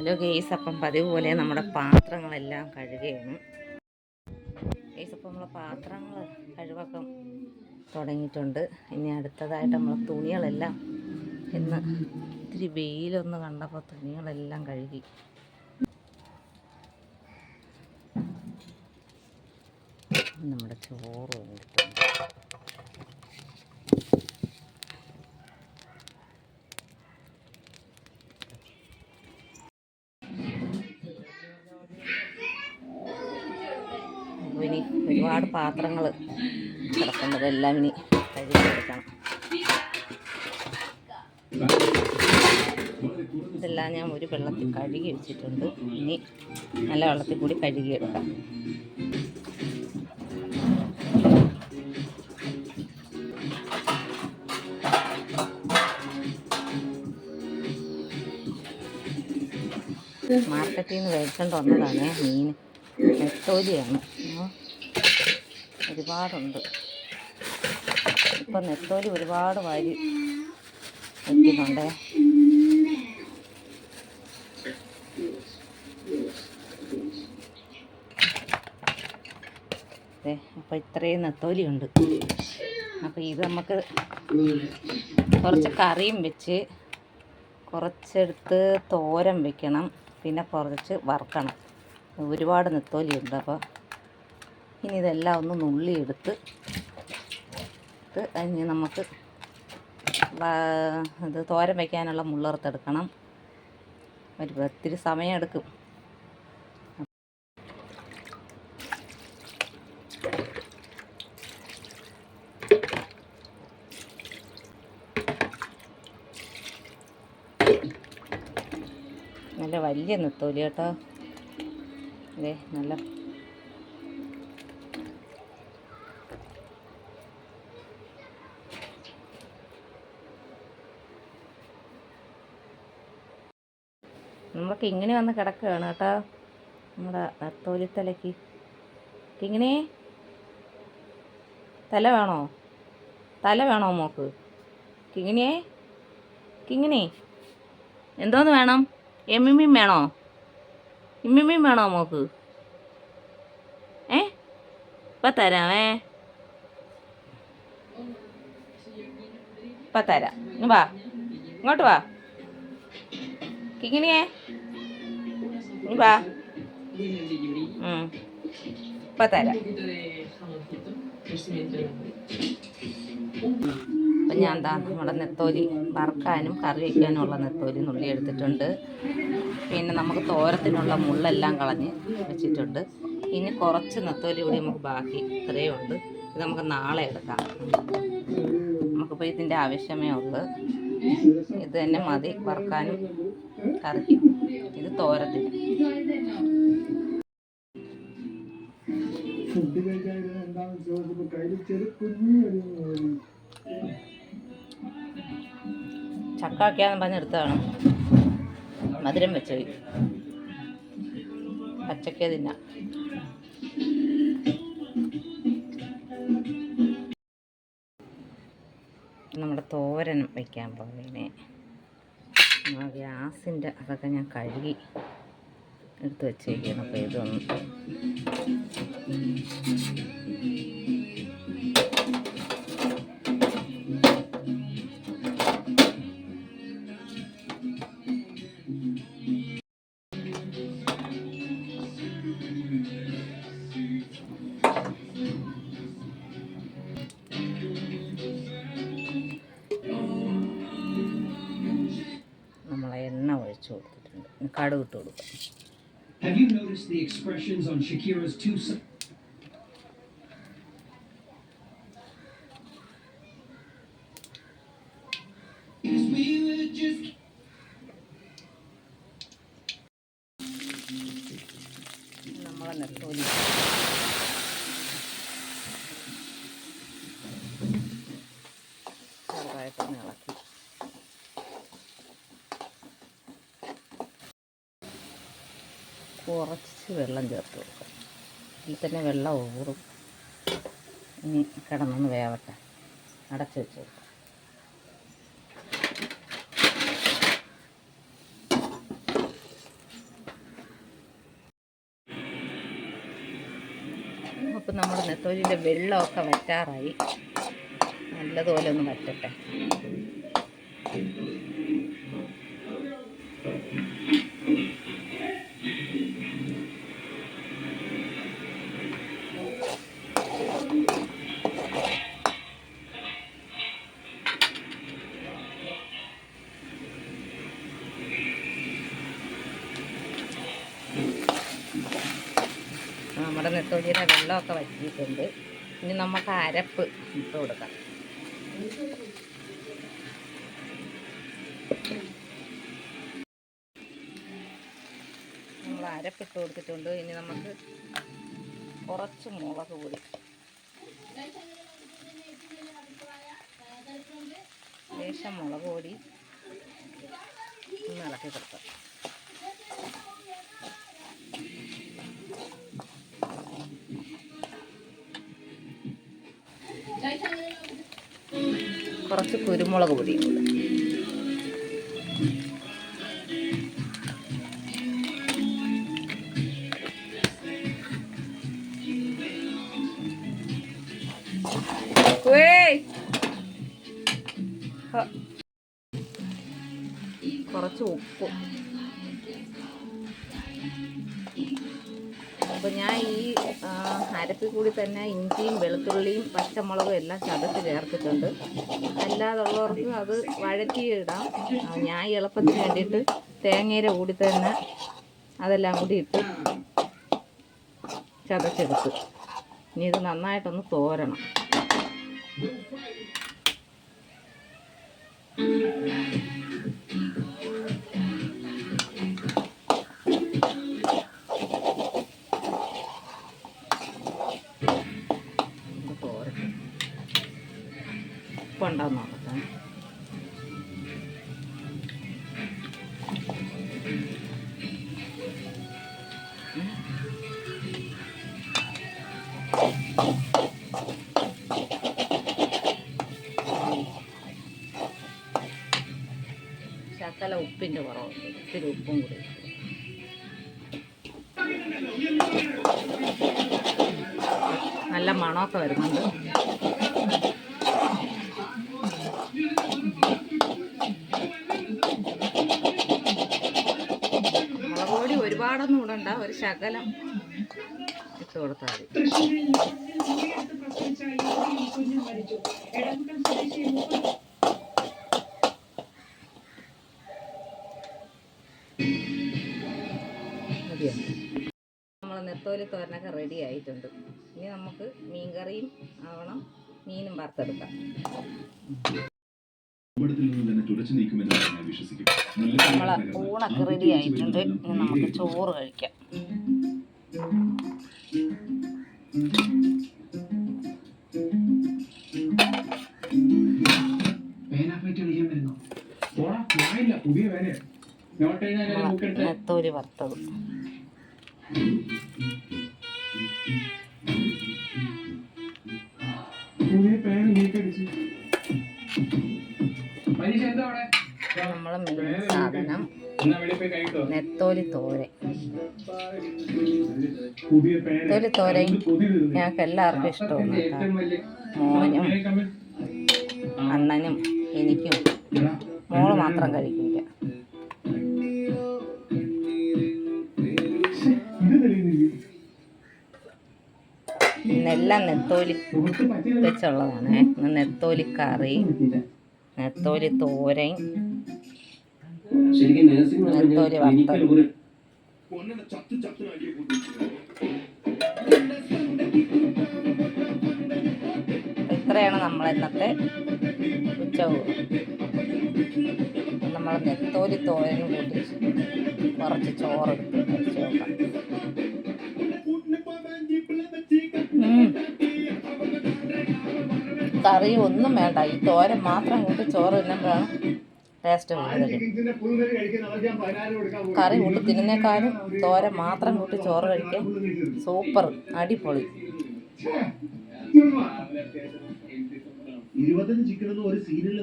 Hello guys, അപ്പം പതിവ് പോലെ നമ്മുടെ പാത്രങ്ങളെല്ലാം കഴുകുകയാണ്. ഗെയ്സ്, അപ്പം നമ്മളെ പാത്രങ്ങൾ കഴുകൊക്കെ തുടങ്ങിയിട്ടുണ്ട്. ഇനി അടുത്തതായിട്ട് നമ്മളെ തുണികളെല്ലാം ഇന്ന് ഇത്തിരി വെയിലൊന്ന് കണ്ടപ്പോൾ തുണികളെല്ലാം കഴുകി. നമ്മുടെ ചോറ് വന്നിട്ടുണ്ട്. ഇനി ഒരുപാട് പാത്രങ്ങൾ കിടക്കുന്നതെല്ലാം ഇനി കഴുകിയെടുക്കണം. ഇതെല്ലാം ഞാൻ ഒരു വെള്ളത്തിൽ കഴുകി വെച്ചിട്ടുണ്ട്. ഇനി നല്ല വെള്ളത്തിൽ കൂടി കഴുകിയെടുക്കാം. മാർക്കറ്റിൽ നിന്ന് മേടിച്ചുകൊണ്ട് വന്നതാണ് മീൻ. നെത്തോലിയാണ്, ഒരുപാടുണ്ട്. ഇപ്പം നെത്തോലി ഒരുപാട് വാരി വയ്ക്കുന്നുണ്ട്. അപ്പം ഇത്രയും നെത്തോലിയുണ്ട്. അപ്പം ഇത് നമുക്ക് കുറച്ച് കറിയും വെച്ച് കുറച്ചെടുത്ത് തോരൻ വെക്കണം, പിന്നെ കുറച്ച് വറുക്കണം. ഒരുപാട് നെത്തോലിയുണ്ട്. അപ്പോൾ ഇനി ഇതെല്ലാം ഒന്ന് നുള്ളിയെടുത്ത് ഇനി നമുക്ക് ഇത് തോരൻ വയ്ക്കാനുള്ള മുള്ളറുത്തെടുക്കണം. ഒത്തിരി സമയമെടുക്കും. നല്ല വലിയ നെത്തോലി കേട്ടോ. അതെ, നല്ല നമുക്ക് ഇങ്ങനെ വന്ന് കിടക്കുകയാണ് കേട്ടോ നമ്മുടെ നെത്തോലിത്തലയ്ക്ക്. ഇങ്ങനെ തല വേണോ മോക്ക്? കിങ്ങിനെ എന്തോന്ന് വേണം? എമ്മിമ്മീം വേണോ? ഇമ്മിമ്മീം വേണോ മോക്ക്? ഇപ്പം തരാമേ, ഇപ്പം തരാം. വാ, ഇങ്ങോട്ട് വാ കിങ്ങിനിയേ, വാ. ഇപ്പം തരാം. അപ്പം ഞാൻ എന്താ നമ്മുടെ നെത്തോലി വറുക്കാനും കറി വയ്ക്കാനും ഉള്ള നെത്തോലി നുള്ളി എടുത്തിട്ടുണ്ട്. പിന്നെ നമുക്ക് തോരത്തിനുള്ള മുള്ളെല്ലാം കളഞ്ഞ് വെച്ചിട്ടുണ്ട്. ഇനി കുറച്ച് നെത്തോലി കൂടി നമുക്ക് ബാക്കി ഇത്രയേ ഉണ്ട്. ഇത് നമുക്ക് നാളെ എടുക്കാം. നമുക്കിപ്പോൾ ഇതിൻ്റെ ആവശ്യമേ ഉള്ളൂ. ഇത് തന്നെ മതി വറുക്കാനും കറിക്കും. ഇത് തോരത്തിന്. ചക്ക വയ്ക്കാന്ന് പറഞ്ഞെടുത്തതാണ്. മധുരം വെച്ച് പച്ചക്ക തിന്നാം. നമ്മുടെ തോരൻ വയ്ക്കാൻ പോകുന്നതിനെ ഗ്യാസിൻ്റെ അതൊക്കെ ഞാൻ കഴുകി എടുത്ത് വെച്ചേക്കുന്നു. അപ്പോൾ ഇതൊന്ന് എണ്ണ ഒഴിച്ചു കൊടുത്തിട്ടുണ്ട്. കടുക് ഇട്ട് കൊടുക്കാം. Have you noticed the expressions on Shakira's two നമ്മളെ നെത്തോലി ചെറുതായിട്ടൊന്ന് ഇളക്കി കുറച്ച് വെള്ളം ചേർത്ത് കൊടുക്കാം. ഇതിൽ തന്നെ വെള്ളം ഊറും. ഇനി കിടന്നൊന്ന് വേവട്ടെ. അടച്ച് വെച്ച് കൊടുക്കാം. ഇപ്പം നമ്മുടെ നെത്തോലിൻ്റെ വെള്ളമൊക്കെ വറ്റാറായി. നല്ലതുപോലെ ഒന്ന് വറ്റട്ടെ. നമ്മുടെ നെത്തോലിയുടെ വെള്ളമൊക്കെ വറ്റിയിട്ടുണ്ട്. ഇനി നമുക്ക് അരപ്പ് ഇട്ട് കൊടുക്കാം. നമ്മൾ അരപ്പിട്ട് കൊടുത്തിട്ടുണ്ട്. ഇനി നമുക്ക് കുറച്ച് മുളക് പൊടി, ലേശം മുളക് പൊടി ഒന്ന് ഇളക്കി കൊടുക്കാം. കുറച്ച് കുരുമുളക് പൊടിയും കൂടെ. കുറച്ച് ഉപ്പ്. അപ്പോൾ ഞാൻ ഈ അരപ്പിൽ കൂടി തന്നെ ഇഞ്ചിയും വെളുത്തുള്ളിയും പച്ചമുളകും എല്ലാം ചതച്ച് ചേർത്തിട്ടുണ്ട്. അല്ലാതുള്ളവർക്ക് അത് വഴറ്റിയിടാം. ഞാൻ എളുപ്പത്തിന് വേണ്ടിയിട്ട് തേങ്ങയുടെ കൂടി തന്നെ അതെല്ലാം കൂടി ഇട്ട് ചതച്ചെടുത്ത്. ഇനി ഇത് നന്നായിട്ടൊന്ന് തോരണം. ഉപ്പുണ്ടാവും നോക്കട്ടെ. ശകല ഉപ്പിൻ്റെ കുറവുണ്ട്. ഇത്തിരി ഉപ്പും കൂടി. നല്ല മണമൊക്കെ വരുന്നുണ്ട്. മുളക് പൊടി ഒരുപാടൊന്നും ഇടണ്ട, ഒരു ശകലം ഇട്ട് കൊടുത്താൽ മതി. നമ്മൾ നെത്തോലി തോരനൊക്കെ റെഡി ആയിട്ടുണ്ട്. ഇനി നമുക്ക് മീൻകറിയും ആവണം, മീനും വറുത്തെടുക്കാം. നമ്മളെ ഊണൊക്കെ റെഡി ആയിട്ടുണ്ട്. ഇനി നമുക്ക് ചോറ് കഴിക്കാം. നെത്തോലി വറുത്തത്. നമ്മളെ മെയിൻ സാധനം നെത്തോലി തോരൻ. നെത്തോലി തോരൻ ഞങ്ങൾക്ക് എല്ലാവർക്കും ഇഷ്ടമാണ്. മോനും അണ്ണനും എനിക്കും. മോള് മാത്രം കഴിക്കില്ല. ഇന്നെല്ലാം നെത്തോലി വെച്ചുള്ളതാണ്. നെത്തോലി കറി, നെത്തോലി തോരൻ, നെത്തോലി വറുത്തത്. ഇത്രയാണ് നമ്മളിന്നത്തെ ഉച്ചയൂണ്. നമ്മൾ നെത്തോലി തോരനും കൂട്ടി കുറച്ച് ചോറെടുത്ത് കഴിച്ച് നോക്കാം. കറി ഒന്നും വേണ്ട, ഈ തോരൻ മാത്രം കൂട്ടി ചോറ് തിന്നുമ്പോഴാണ് ടേസ്റ്റ് കൂടുതൽ. കറി കൂട്ടി തിന്നുന്നേക്കാളും തോരൻ മാത്രം കൂട്ടി ചോറ് കഴിക്കാൻ സൂപ്പർ, അടിപൊളി. 25 ചിക്കൻ ഒരു സീരിയൽ